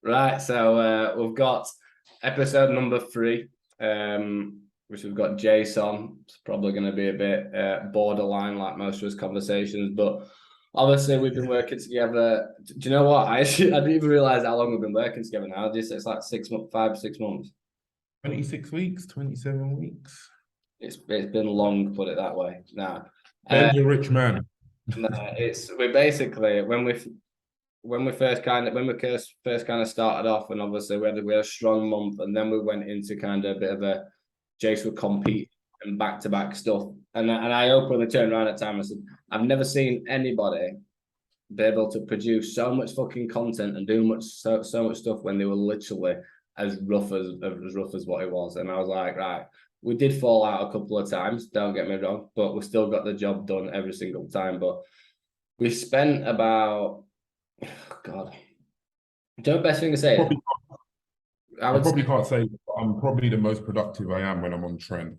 Right, so we've got episode number 3, which we've got Jase on. It's probably going to be a bit borderline, like most of his conversations, but obviously we've been working together. Do you know what? I didn't even realize how long we've been working together now. It's like 6 months, 6 months. 26 weeks, 27 weeks. It's been long, put it that way. Now, Ben's a rich man. we basically when we first kind of started off, and obviously we had a strong month, and then we went into kind of a bit of a Jase would compete and back-to-back stuff. And I openly turned around at the time and said, I've never seen anybody be able to produce so much fucking content and do so much stuff when they were literally as rough as what it was. And I was like, right, we did fall out a couple of times, don't get me wrong, but we still got the job done every single time. But we spent about, oh God, do you know the best thing to say? I probably can't say, but I'm probably the most productive I am when I'm on trend.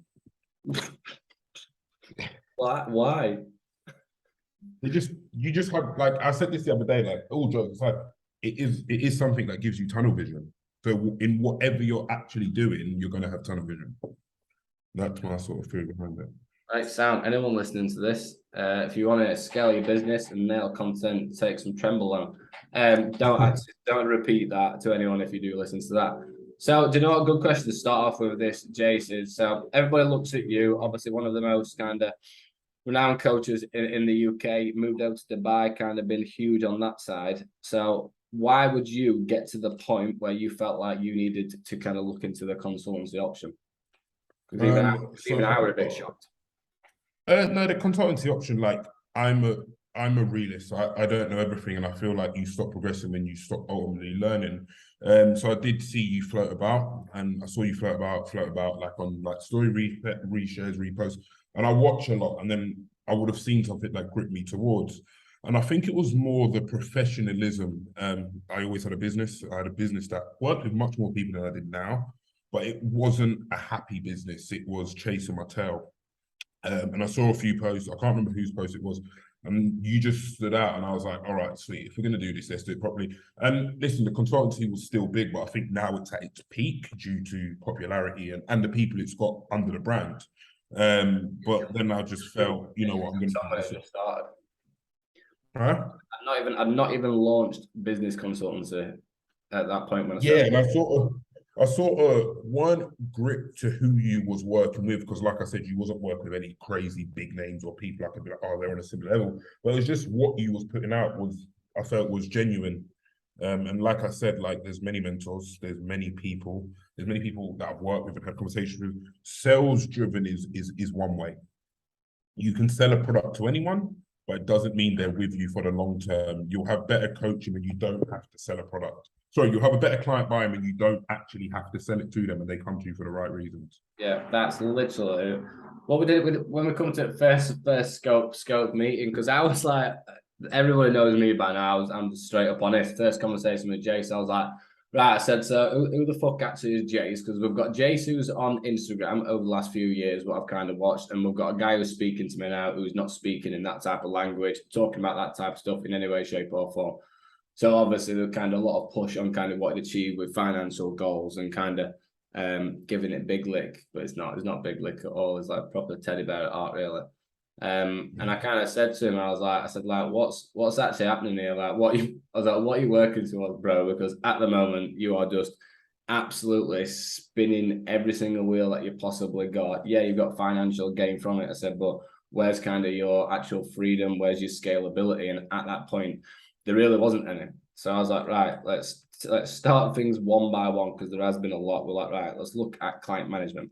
Why? You just have, like I said this the other day, like all jokes aside, it is something that gives you tunnel vision. So in whatever you're actually doing, you're going to have tunnel vision. That's my sort of theory behind it. Right, sound. Anyone listening to this, if you want to scale your business and nail content, take some tremble on. Don't repeat that to anyone if you do listen to that. So, do you know what a good question to start off with this, Jase, is? So, everybody looks at you, obviously one of the most kind of renowned coaches in the UK, moved out to Dubai, kind of been huge on that side. So, why would you get to the point where you felt like you needed to kind of look into the consultancy option? Because even I were a bit shocked. No, the consultancy option, like I'm a realist. I don't know everything, and I feel like you stop progressing when you stop ultimately learning. So I did see you float about, and I saw you float about like on like story reshares, reposts, and I watch a lot, and then I would have seen something that gripped me towards. And I think it was more the professionalism. I always had a business. I had a business that worked with much more people than I did now, but it wasn't a happy business. It was chasing my tail. And I saw a few posts. I can't remember whose post it was. And you just stood out, and I was like, all right, sweet. If we're going to do this, let's do it properly. And listen, the consultancy was still big, but I think now it's at its peak due to popularity and the people it's got under the brand. But then I just felt, you know what, I'm going to start. Huh? I've not even launched business consultancy at that point when I started. Yeah, and I sort of weren't gripped to who you was working with, because like I said, you wasn't working with any crazy big names or people I could be like, oh, they're on a similar level. But it was just what you was putting out I felt was genuine. And like I said, like there's many mentors, there's many people that I've worked with and had conversations with. Sales driven is one way. You can sell a product to anyone, but it doesn't mean they're with you for the long term. You'll have better coaching when you don't have to sell a product. Sorry, you'll have a better client buying when you don't actually have to sell it to them and they come to you for the right reasons. Yeah, that's literally what we did when we come to first scope meeting, because I was like, everybody knows me by now. I'm just straight up honest. First conversation with Jase, I was like, right, I said, so who the fuck actually is Jase? Because we've got Jase who's on Instagram over the last few years, what I've kind of watched, and we've got a guy who's speaking to me now who's not speaking in that type of language, talking about that type of stuff in any way, shape, or form. So obviously there's kind of a lot of push on kind of what to achieve with financial goals and kind of giving it big lick, but it's not big lick at all. It's like proper teddy bear art, really. And I kind of said to him, I said, what's actually happening here? Like, what are you working towards, bro? Because at the moment you are just absolutely spinning every single wheel that you possibly got. Yeah, you've got financial gain from it. I said, but where's kind of your actual freedom? Where's your scalability? And at that point, there really wasn't any. So I was like, right, let's start things one by one, because there has been a lot. We're like, right, let's look at client management.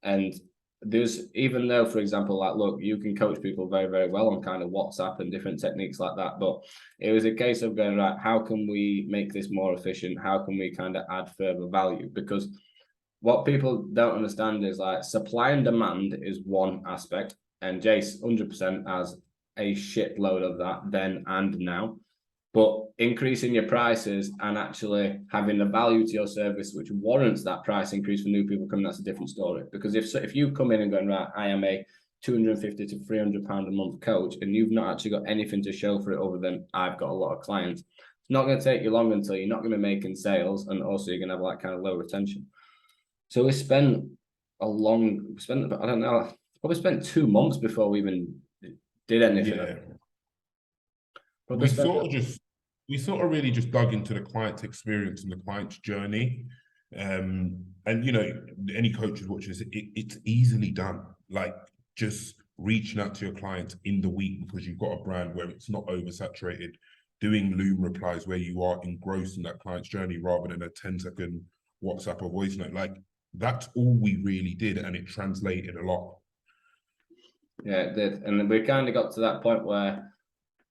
And there's, even though, for example, like, look, you can coach people very, very well on kind of WhatsApp and different techniques like that. But it was a case of going, right, how can we make this more efficient? How can we kind of add further value? Because what people don't understand is like supply and demand is one aspect. And Jase 100% has a shitload of that then and now. But increasing your prices and actually having the value to your service which warrants that price increase for new people coming, that's a different story. Because if you come in and going, right, I am a £250 to £300 a month coach, and you've not actually got anything to show for it other than I've got a lot of clients, It's not going to take you long until you're not going to be making sales, and also you're going to have like kind of low retention. So we spent I don't know, probably spent 2 months before we even did anything. Yeah. Probably spent We sort of really just dug into the client's experience and the client's journey. And you know, any coaches watching this, it's easily done. Like just reaching out to your clients in the week because you've got a brand where it's not oversaturated, doing Loom replies where you are engrossed in that client's journey rather than a 10-second WhatsApp or voice note. Like that's all we really did, and it translated a lot. Yeah, it did. And then we kind of got to that point where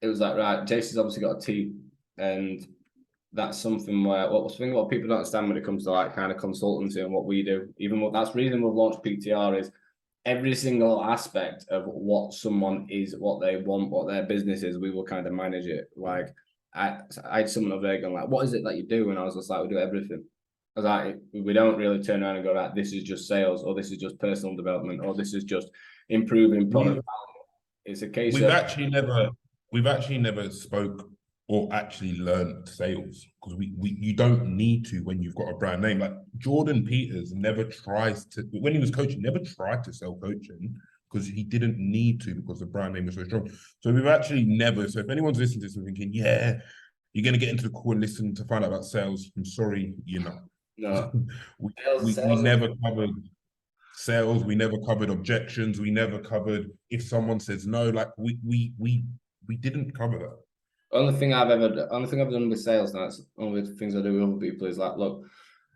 it was like, right, Jase's obviously got a team, and that's something where what people don't understand when it comes to like kind of consultancy and what we do. Even what that's the reason we've launched PTR is every single aspect of what someone is, what they want, what their business is, we will kind of manage it. Like I had someone over there going like, "What is it that you do?" And I was just like, "We do everything." I was like, "We don't really turn around and go, right, this is just sales, or this is just personal development, or this is just improving product value." It's a case We've of actually never spoke or actually learned sales because you don't need to when you've got a brand name. Like Jordan Peters never tries to, when he was coaching, never tried to sell coaching because he didn't need to because the brand name was so strong. So we've actually never. So if anyone's listening to this and thinking, yeah, you're going to get into the call and listen to find out about sales, I'm sorry, you're not. no We never covered sales. We never covered objections. We never covered if someone says no. Like we didn't cover that. only thing I've done with sales now, it's one of the things I do with other people is like, look,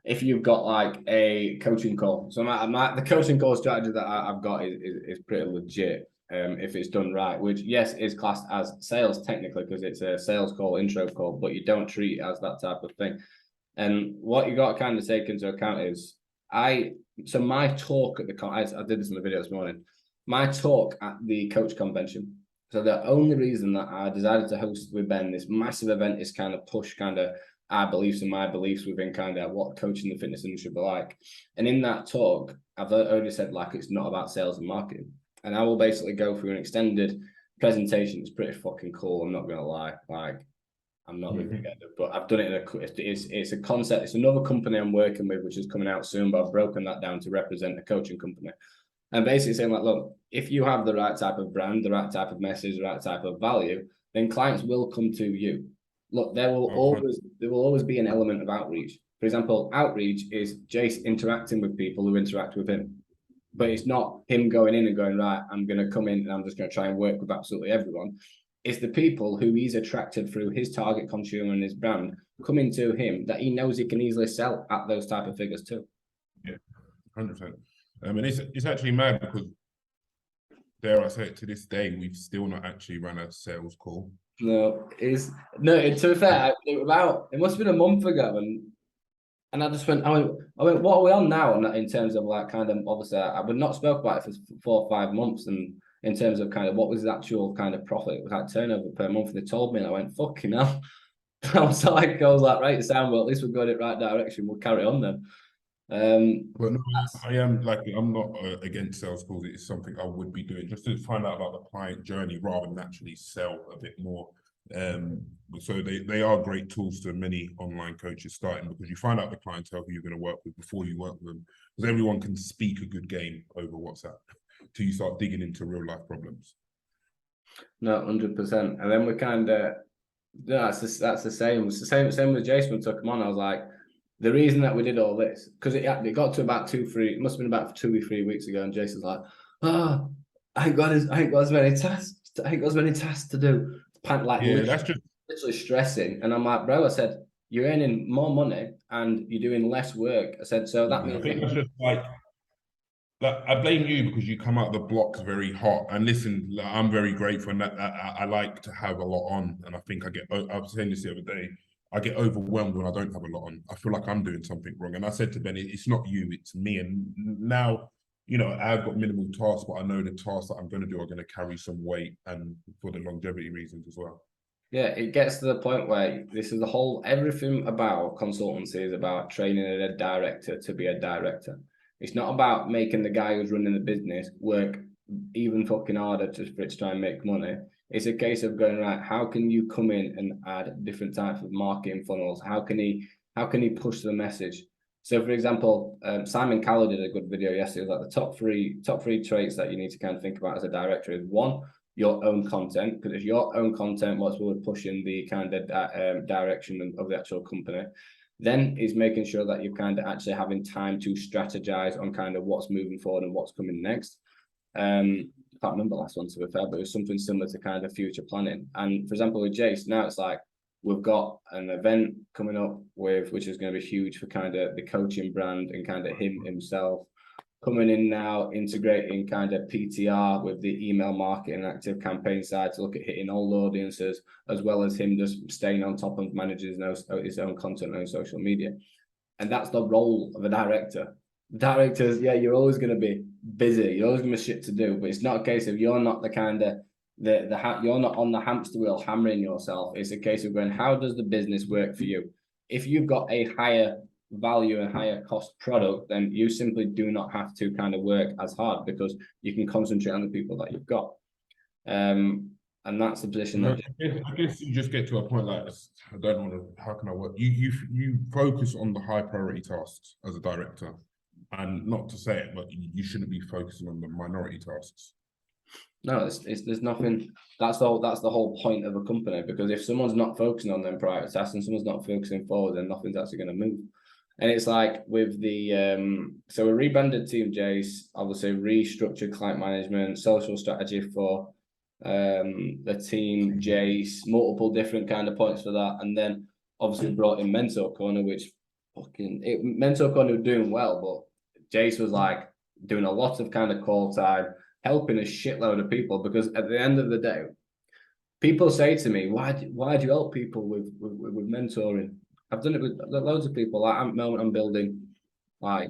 if you've got like a coaching call, so the coaching call strategy that I've got is pretty legit. If it's done right, which yes is classed as sales technically because it's a sales call, intro call, but you don't treat it as that type of thing. And what you got to kind of take into account is my talk at I did this in the video this morning. My talk at the coach convention. So the only reason that I decided to host with Ben this massive event is kind of push kind of our beliefs and my beliefs within kind of what coaching the fitness industry be like. And in that talk, I've already said like it's not about sales and marketing. And I will basically go through an extended presentation. It's pretty fucking cool. I'm not gonna lie. Like I'm not really together, but I've done it it's a concept. It's another company I'm working with, which is coming out soon, but I've broken that down to represent a coaching company. And basically saying like, look, if you have the right type of brand, the right type of message, the right type of value, then clients will come to you. Look, there will always be an element of outreach. For example, outreach is Jase interacting with people who interact with him. But it's not him going in and going, right, I'm going to come in and I'm just going to try and work with absolutely everyone. It's the people who he's attracted through his target consumer and his brand coming to him that he knows he can easily sell at those type of figures too. Yeah, 100%. And it's actually mad because, dare I say it, to this day, we've still not actually run a sales call. No, to be fair, it must have been a month ago, and I just went, I went, what are we on now? In terms of like kind of obviously, I would not spoke about it for 4 or 5 months, and in terms of kind of what was the actual kind of profit, like turnover per month, and they told me, and I went, fucking hell. I was like, right, sound well, at least we're going in the right direction. We'll carry on then. But no, I am like I'm not against sales calls. It's something I would be doing just to find out about the client journey rather than actually sell a bit more. So they are great tools to many online coaches starting because you find out the clientele who you're going to work with before you work with them, because everyone can speak a good game over WhatsApp till you start digging into real life problems. No, 100%. And then we kind of that's the same. It's the same with Jase when we took him on. I was like, the reason that we did all this because it got to about 2-3. It must have been about 2 or 3 weeks ago, and Jase was like, I ain't got as many tasks. I ain't got as many tasks to do. Like that's just literally stressing. And I'm like, bro, I said, you're earning more money and you're doing less work. I said, so that means I think it's just like I blame you because you come out the blocks very hot. And listen, I'm very grateful, and that I like to have a lot on. And I think I was saying this the other day. I get overwhelmed when I don't have a lot on. I feel like I'm doing something wrong. And I said to Benny, it's not you, it's me. And now, you know, I've got minimal tasks, but I know the tasks that I'm going to do are going to carry some weight and for the longevity reasons as well. Yeah, it gets to the point where this is everything about consultancy is about training a director to be a director. It's not about making the guy who's running the business work even fucking harder for it to try and make money. It's a case of going, right, how can you come in and add different types of marketing funnels? How can he push the message? So, for example, Simon Cowell did a good video yesterday. It was like the top three traits that you need to kind of think about as a director is one, your own content, because it's your own content what's really pushing the kind of direction of the actual company. Then is making sure that you're kind of actually having time to strategize on kind of what's moving forward and what's coming next. I can't remember the last one to be fair, but it was something similar to kind of future planning. And for example, with Jase, now it's like we've got an event coming up with, which is going to be huge for kind of the coaching brand and kind of him himself coming in now, integrating kind of PTR with the email marketing and active campaign side to look at hitting all audiences, as well as him just staying on top of managing his own content on social media. And that's the role of a director. Directors, yeah, you're always going to be busy. You're always going to be shit to do, but it's not a case of you're not the kind of you're not on the hamster wheel hammering yourself. It's a case of going, how does the business work for you? If you've got a higher value and higher cost product, then you simply do not have to kind of work as hard because you can concentrate on the people that you've got. And that's the position that I guess you just get to a point like this. I don't want to. How can I work? You focus on the high priority tasks as a director, and not to say it, but you shouldn't be focusing on the minority tasks. No, there's nothing. That's the whole point of a company, because if someone's not focusing on them priority tasks and someone's not focusing forward, then nothing's actually going to move. And it's like with the so a rebranded Team Jase, obviously restructured client management, social strategy for the Team Jase, multiple different kind of points for that, and then obviously brought in Mentor Corner, which Mentor Corner was doing well, but Jase was like doing a lot of kind of call time, helping a shitload of people, because at the end of the day, people say to me, why do you help people with mentoring? I've done it with loads of people. Like at the moment, I'm building like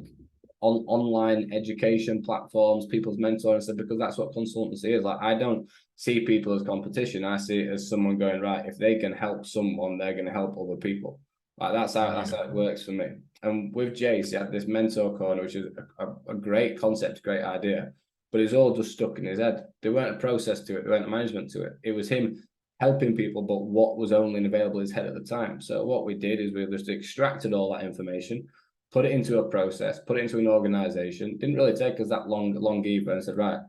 online education platforms, people's mentoring. I said, because that's what consultancy is. Like, I don't see people as competition. I see it as someone going, right, if they can help someone, they're going to help other people. Like that's how it works for me. And with Jase, you had this mentor corner, which is a great concept, great idea, but it's all just stuck in his head. There weren't a process to it. There weren't a management to it. It was him helping people, but what was only available in his head at the time. So what we did is we just extracted all that information, put it into a process, put it into an organization. Didn't really take us that long either, and said, right,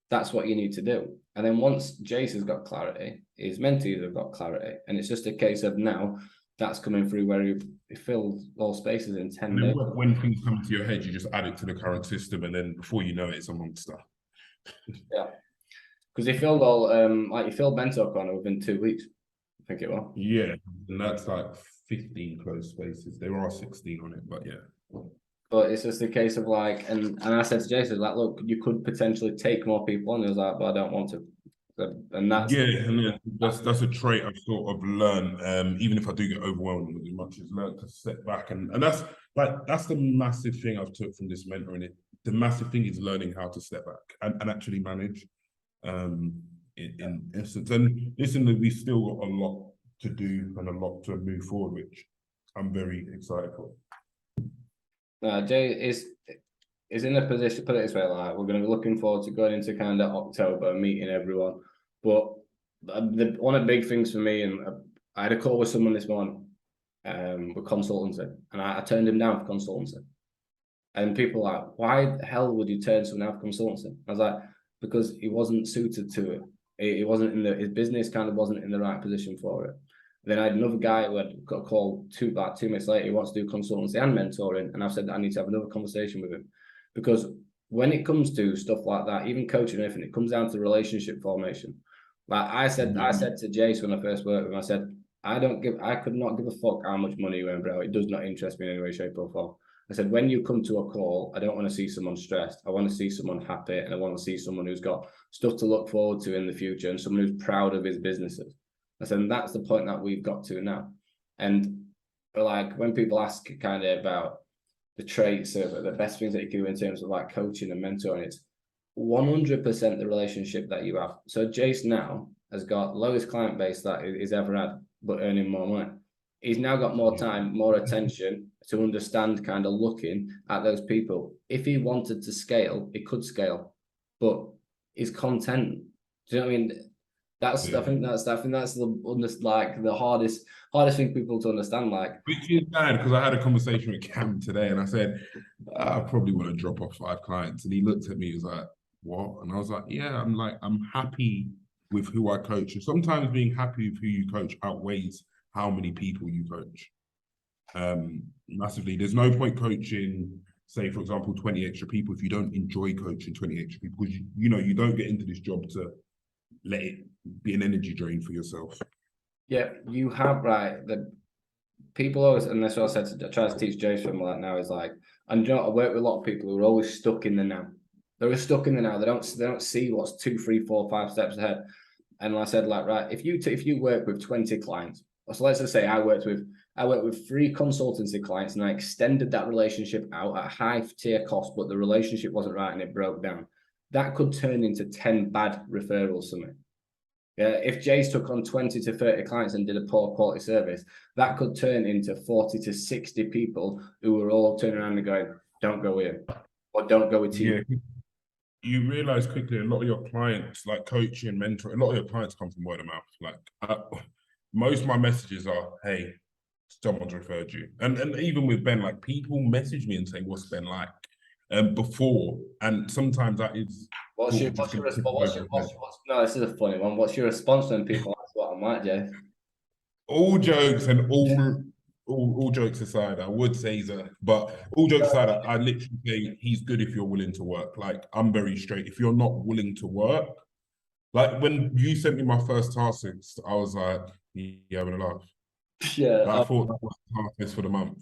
that's what you need to do. And then once Jase has got clarity, his mentees have got clarity. And it's just a case of now that's coming through where he filled all spaces in 10 days. When things come into your head, you just add it to the current system, and then before you know it, it's a monster. Yeah. Because he filled all, he filled Mentor Corner within 2 weeks, I think it was. Yeah, and that's like 15 closed spaces. There are 16 on it, but yeah. But it's just a case of like, and I said to Jason, like, look, you could potentially take more people on. He was like, but I don't want to. And that's that's a trait I've sort of learned. Even if I do get overwhelmed as much as learn to step back, and that's the massive thing I've took from this mentoring. The massive thing is learning how to step back and actually manage. In essence, and listen, we've still got a lot to do and a lot to move forward, which I'm very excited for. Jay is in a position, put it this way, like we're going to be looking forward to going into kind of October, meeting everyone. But one of the big things for me, and I had a call with someone this morning with consultancy, and I turned him down for consultancy. And people are like, why the hell would you turn someone down for consultancy? I was like, because he wasn't suited to it. He wasn't his business kind of wasn't in the right position for it. Then I had another guy who had got a call 2 minutes later. He wants to do consultancy and mentoring. And I've said that I need to have another conversation with him, because when it comes to stuff like that, even coaching and everything, it comes down to relationship formation. Like I said to Jase when I first worked with him, I said, I could not give a fuck how much money you earn, bro. It does not interest me in any way, shape, or form. I said, when you come to a call, I don't want to see someone stressed. I want to see someone happy, and I want to see someone who's got stuff to look forward to in the future, and someone who's proud of his businesses. I said, and that's the point that we've got to now. And like when people ask kind of about the traits of the best things that you can do in terms of like coaching and mentoring, it's 100% the relationship that you have. So Jase now has got lowest client base that he's ever had, but earning more money. He's now got more time, more attention to understand kind of looking at those people. If he wanted to scale, he could scale, but his content, do you know what I mean? I think that's the hardest thing for people to understand. Like, Which is bad because I had a conversation with Cam today and I said, I probably want to drop off 5 clients. And he looked at me, he was like, what? And I was like, yeah, I'm happy with who I coach. And sometimes being happy with who you coach outweighs how many people you coach. Massively. There's no point coaching, say, for example, 20 extra people if you don't enjoy coaching 20 extra people, because you don't get into this job to let it be an energy drain for yourself. Yeah, you have right. The people always, and that's what I try to teach Jase from like now is like, and I work with a lot of people who are always stuck in the now. They're stuck in the now. They don't see what's 2, 3, 4, 5 steps ahead. And I said, like, right, if you work with 20 clients, so let's just say I worked with 3 consultancy clients and I extended that relationship out at high tier cost, but the relationship wasn't right and it broke down. That could turn into 10 bad referrals to me. Yeah, if Jase took on 20 to 30 clients and did a poor quality service, that could turn into 40 to 60 people who were all turning around and going, don't go with him or don't go with you. Yeah. You realize quickly a lot of your clients, like coaching, mentor, a lot of your clients come from word of mouth. Like most of my messages are, hey, someone's referred you. And even with Ben, like people message me and say, what's Ben like? Before. And sometimes that is What's your response? No, this is a funny one. What's your response when people ask what I'm like, Jay? All jokes and all jokes aside, I would say that, but all jokes aside, I literally say he's good if you're willing to work. Like I'm very straight. If you're not willing to work, like when you sent me my first task, I was like, you having a laugh. Yeah, I thought that was the task for the month.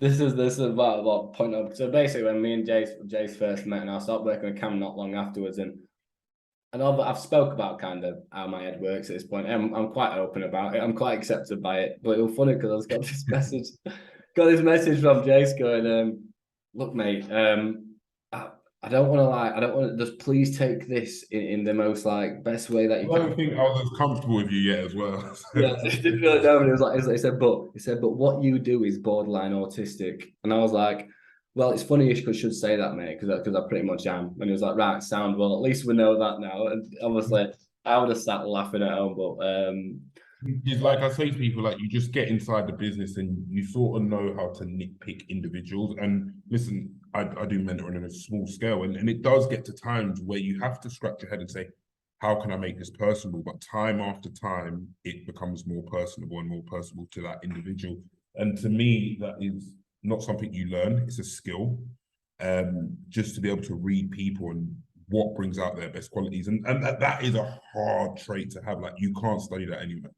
this is about point of. So basically, when me and Jase first met, and I started working with Cam not long afterwards, and I've spoke about kind of how my head works at this point. I'm quite open about it. I'm quite accepted by it. But it was funny because I got this message from Jase going, look, mate, I don't want to lie. I don't want to just please take this in the most like best way that you can. I don't think I was as comfortable with you yet as well. Yeah, it didn't really know. It was like he said, but what you do is borderline autistic, and I was like, well, it's funny you should say that, mate, because I pretty much am. And he was like, right, sound well. At least we know that now. And obviously, I would have sat laughing at home, but It's like I say to people, like you just get inside the business and you sort of know how to nitpick individuals. And listen, I do mentoring on a small scale, and it does get to times where you have to scratch your head and say, how can I make this personable? But time after time, it becomes more personable and more personable to that individual. And to me, that is not something you learn, it's a skill. Just to be able to read people and what brings out their best qualities. And that is a hard trait to have. Like you can't study that anyway.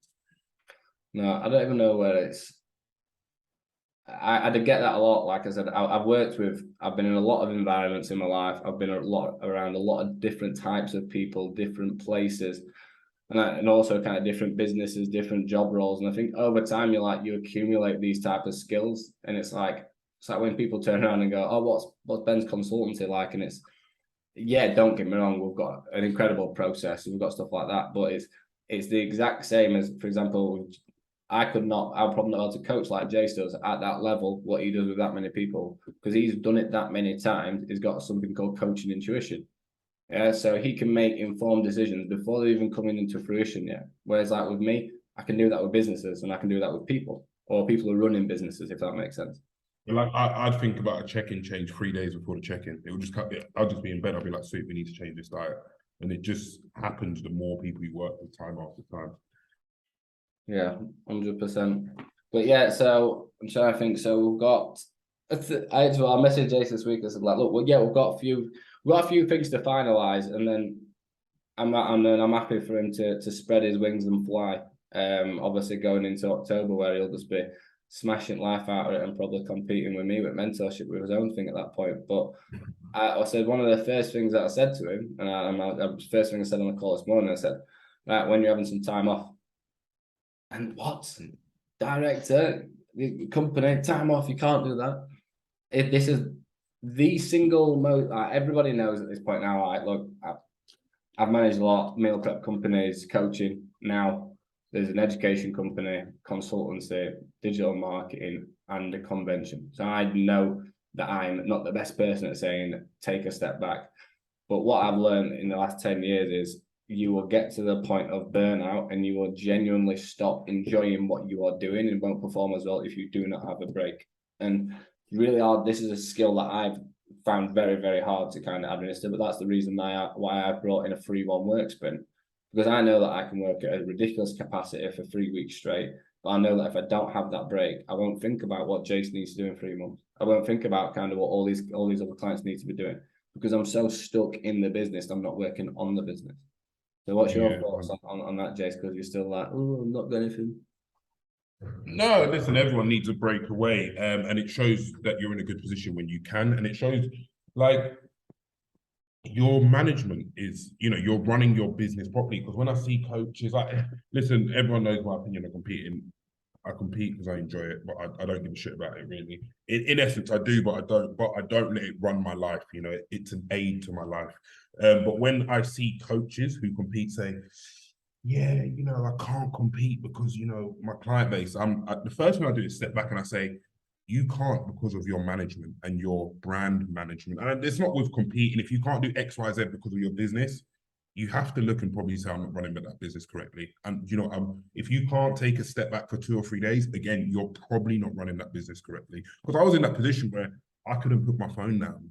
no, I don't even know where it's. I get that a lot. Like I said, I've been in a lot of environments in my life. I've been around a lot of different types of people, different places, and also kind of different businesses, different job roles. And I think over time, you accumulate these type of skills, and it's like when people turn around and go, "Oh, what's Ben's consultancy like?" And it's, yeah, don't get me wrong, we've got an incredible process, we've got stuff like that, but it's the exact same as, for example, I'm probably not able to coach like Jase does at that level, what he does with that many people, because he's done it that many times. He's got something called coaching intuition. Yeah, so he can make informed decisions before they're even coming into fruition yet. Whereas like with me, I can do that with businesses and I can do that with people or people who are running businesses, if that makes sense. Like I'd think about a check-in change 3 days before the check-in. It would just I'll just be in bed. I'll be like, sweet, we need to change this diet. And it just happens the more people you work with time after time. Yeah, 100%. But yeah, so I'm trying to think. So we've got. I messaged Jase this week. I said like, look, well, yeah, we've got a few things to finalize, and then I'm happy for him to spread his wings and fly. Obviously going into October where he'll just be smashing life out of it and probably competing with me with mentorship with his own thing at that point. But I said one of the first things that I said to him, and first thing I said on the call this morning, I said, right, when you're having some time off. And what? Director, the company, time off, you can't do that. This is the single most, everybody knows at this point now, like, look, I've managed a lot of meal prep companies, coaching. Now there's an education company, consultancy, digital marketing, and a convention. So I know that I'm not the best person at saying take a step back. But what I've learned in the last 10 years is you will get to the point of burnout and you will genuinely stop enjoying what you are doing and won't perform as well if you do not have a break. And really hard, this is a skill that I've found very, very hard to kind of administer, but that's the reason why I brought in a 3-1 work sprint, because I know that I can work at a ridiculous capacity for 3 weeks straight. But I know that if I don't have that break, I won't think about what Jase needs to do in 3 months. I won't think about kind of what all these other clients need to be doing, because I'm so stuck in the business, I'm not working on the business. So what's your thoughts on that, Jase? Because you're still like, oh, I'm not doing anything. No, listen, everyone needs a break away. And it shows that you're in a good position when you can. And it shows like your management is, you're running your business properly. Because when I see coaches, like, listen, everyone knows my opinion on competing. I compete because I enjoy it, but I don't give a shit about it really. In essence, I do, but I don't. But I don't let it run my life. It's an aid to my life. But when I see coaches who compete say, yeah, I can't compete because my client base. The first thing I do is step back and I say, you can't because of your management and your brand management. And it's not with competing. If you can't do X, Y, Z because of your business, you have to look and probably say, I'm not running that business correctly. And if you can't take a step back for 2 or 3 days, again, you're probably not running that business correctly. Because I was in that position where I couldn't put my phone down.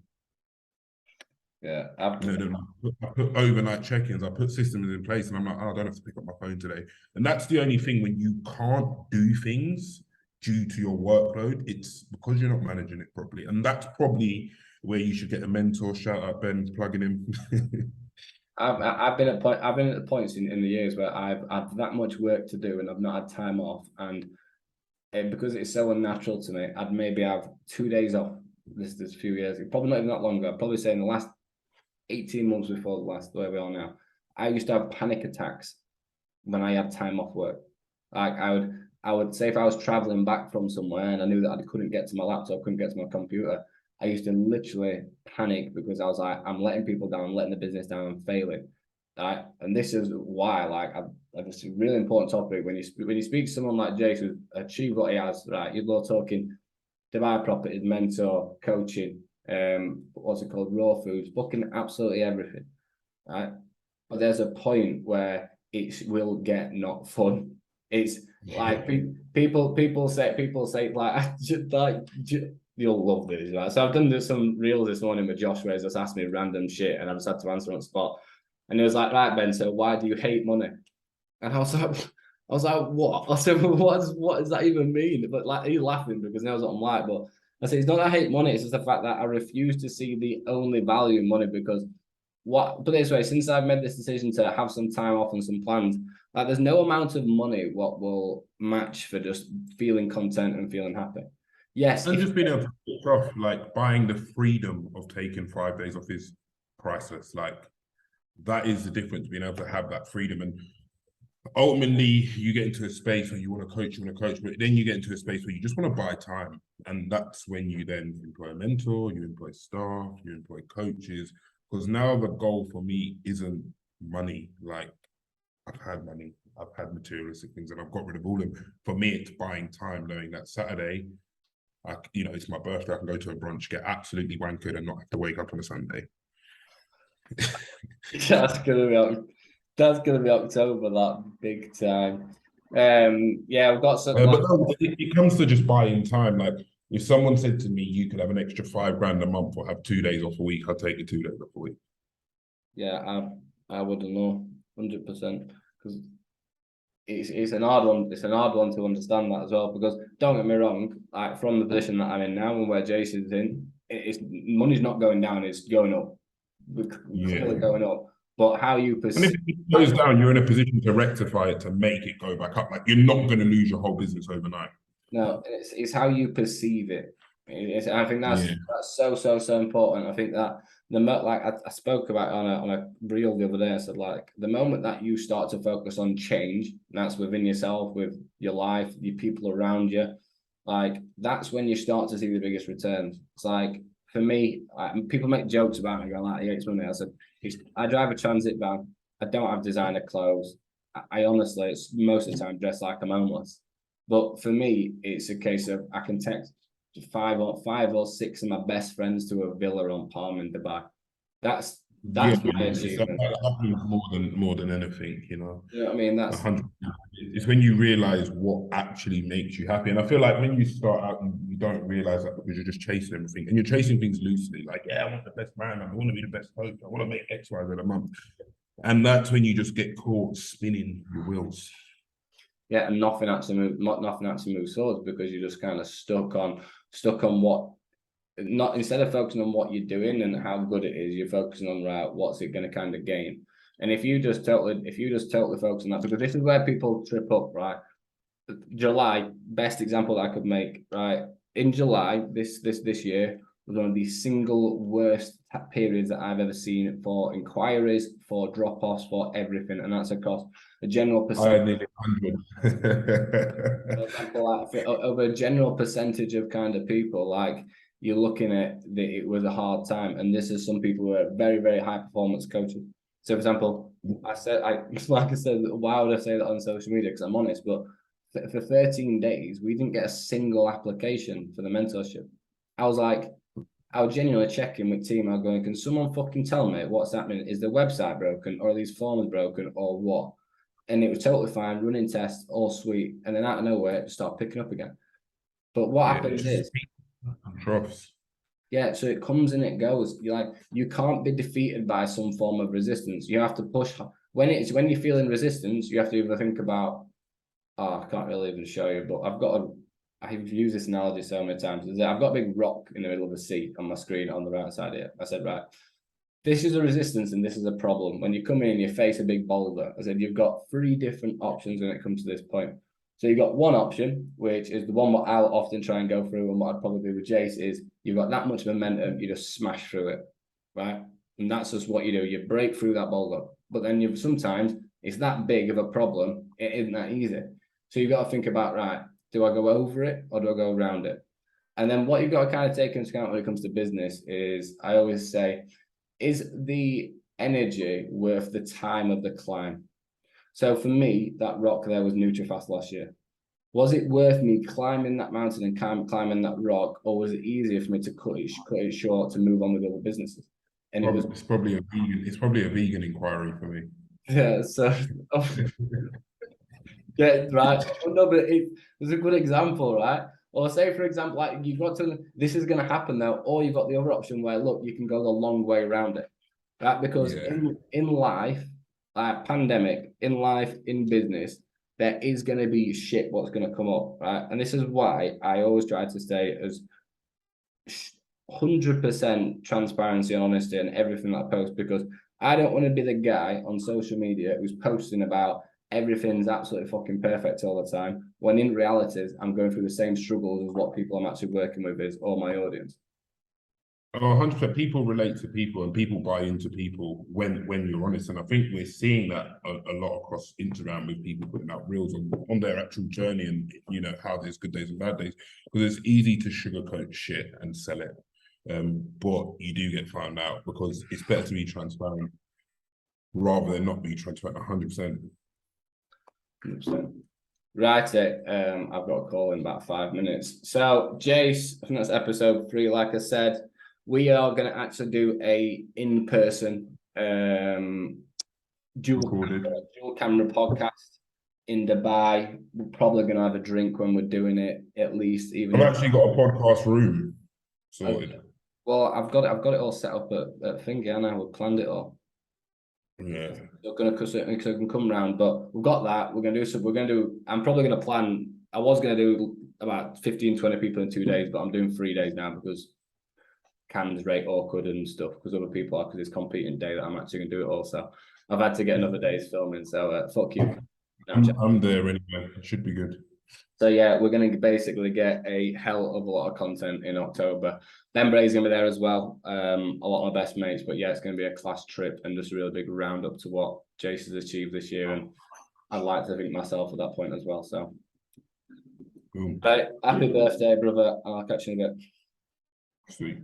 Yeah, I put overnight check-ins, I put systems in place, and I'm like, oh, I don't have to pick up my phone today. And that's the only thing when you can't do things due to your workload, it's because you're not managing it properly. And that's probably where you should get a mentor. Shout out Ben, plugging in. I've been at the points in the years where I've had that much work to do and I've not had time off, and because it's so unnatural to me, I'd maybe have 2 days off this few years, probably not even that long ago. I'd probably say in the last 18 months before the way we are now, I used to have panic attacks when I had time off work. Like I would say if I was traveling back from somewhere and I knew that I couldn't get to my laptop, couldn't get to my computer, I used to literally panic because I was like, I'm letting people down, I'm letting the business down, I'm failing. Right? And this is why, it's a really important topic when you speak to someone like Jase who's achieved what he has, right? You're talking Dubai properties, mentor, coaching, what's it called, raw foods, booking absolutely everything, right? But there's a point where it will get not fun. It's like people say like you'll love this, right? So I've done some reels this morning with Josh where he's just asked me random shit and I just had to answer on the spot. And he was like, right, Ben, so why do you hate money? And I was like, what? I said, well, what does that even mean? But like, he's laughing because he knows what I'm like. But I said, it's not that I hate money, it's just the fact that I refuse to see the only value in money, because put it this way, since I've made this decision to have some time off and some plans, like there's no amount of money what will match for just feeling content and feeling happy. Yes. And just being able to switch off, like buying the freedom of taking 5 days off is priceless. Like that is the difference, being able to have that freedom. And ultimately you get into a space where you want to coach, but then you get into a space where you just want to buy time. And that's when you then employ a mentor, you employ staff, you employ coaches. Because now the goal for me isn't money. Like I've had money, I've had materialistic things, and I've got rid of all of them. For me, it's buying time, knowing that Saturday, it's my birthday, I can go to a brunch, get absolutely wankered, and not have to wake up on a Sunday. That's gonna be October, that big time. Yeah, we've got some. But no, it comes to just buying time. Like if someone said to me, you could have an extra $5,000 a month or have 2 days off a week, I'd take it 2 days off a week. Yeah, I wouldn't know 100%, because it's an hard one. It's an hard one to understand that as well. Because don't get me wrong, like from the position that I'm in now and where Jase is in, it's money's not going down; it's going up. We're clearly going up. But how you perceive, and if it goes down, you're in a position to rectify it, to make it go back up. Like you're not going to lose your whole business overnight. No, it's how you perceive it. I think that's so important. I think that I spoke about on a reel the other day. I said like the moment that you start to focus on change, that's within yourself, with your life, your people around you, like that's when you start to see the biggest returns. It's like for me, people make jokes about me going like, yeah, it's money. I said I drive a transit van. I don't have designer clothes. I honestly, it's most of the time dressed like I'm homeless. But for me, it's a case of I can text five or six of my best friends to a villa on Palm in Dubai. That's That's my It's that, achievement. that happens more than anything, you know. You know what I mean? That's 100%. It's when you realize what actually makes you happy. And I feel like when you start out, you don't realize that because you're just chasing everything. And you're chasing things loosely. Like, yeah, I want the best brand. I want to be the best coach. I want to make X, Y, Z a month. And that's when you just get caught spinning your wheels. yeah, and nothing actually moves forward because you're just kind of stuck on what, not, instead of focusing on what you're doing and how good it is, you're focusing on, right, what's it going to kind of gain. And if you just totally focus on that, because this is where people trip up, right? July, best example that I could make, right? In July, this year was one of the single worst periods that I've ever seen for inquiries, for drop-offs, for everything, and that's across a general percentage. I nearly 100. For example, like over a general percentage of kind of people, like you're looking at it was a hard time, and this is some people who are very, very high performance coaches. So, for example, I said, why would I say that on social media? Because I'm honest, but for 13 days, we didn't get a single application for the mentorship. I was genuinely checking with team. I was going, can someone fucking tell me what's happening? Is the website broken, or are these forms broken, or what? And it was totally fine, running tests, all sweet. And then out of nowhere, it started picking up again. But what happens is, troughs. yeah, so it comes and it goes. You can't be defeated by some form of resistance. You have to push. When you're feeling resistance, you have to either think about, oh, I can't really even show you, but I've used this analogy so many times. I've got a big rock in the middle of the sea on my screen on the right side here. I said, right, this is a resistance and this is a problem. When you come in and you face a big boulder, I said, you've got 3 different options when it comes to this point. So you've got one option, which is the one that I'll often try and go through, and what I'd probably do with Jase is you've got that much momentum, you just smash through it, right? And that's just what you do. You break through that boulder. But then sometimes it's that big of a problem, it isn't that easy. So you've got to think about, right, do I go over it or do I go around it? And then what you've got to kind of take into account when it comes to business is, I always say, is the energy worth the time of the climb? So for me, that rock there was NutriFast last year. Was it worth me climbing that mountain and climbing that rock, or was it easier for me to cut it short to move on with other businesses? And it's probably a vegan inquiry for me. Yeah, so yeah, right. No, but it's a good example, right? Or say, for example, like you've got to, this is going to happen now, or you've got the other option where, look, you can go the long way around it, right? Because in life, like pandemic, in life, in business, there is going to be shit what's going to come up, right? And this is why I always try to stay as 100% transparency and honesty in everything that I post, because I don't want to be the guy on social media who's posting about everything's absolutely fucking perfect all the time, when in reality, I'm going through the same struggles as what people I'm actually working with is, or my audience. Oh, 100%. People relate to people and people buy into people when you're honest. And I think we're seeing that a lot across Instagram with people putting out reels on their actual journey and, you know, how there's good days and bad days. Because it's easy to sugarcoat shit and sell it. But you do get found out, because it's better to be transparent rather than not be transparent 100%. 100%. Right, I've got a call in about 5 minutes. So, Jase, I think that's episode 3. Like I said, we are going to actually do a in-person dual camera podcast in Dubai. We're probably going to have a drink when we're doing it, at least. Even I've actually got a podcast room sorted. Well, I've got it all set up at Thingy, and we've planned it all. Yeah, they're gonna can come round, but we've got that. We're gonna do. I'm probably gonna plan. I was gonna do about 15-20 people in 2 days, but I'm doing 3 days now because Cam's Reyt awkward and stuff. Because other people are, because it's competing day that I'm actually gonna do it also. I've had to get another day's filming, so fuck you. I'm there anyway. It should be good. So yeah, we're going to basically get a hell of a lot of content in October. Ben Bray's going to be there as well. A lot of my best mates, but yeah, it's going to be a class trip and just a really big roundup to what Jase has achieved this year. And I'd like to think myself at that point as well. So, Boom. right, happy birthday, brother. I'll catch you in a bit. Sweet.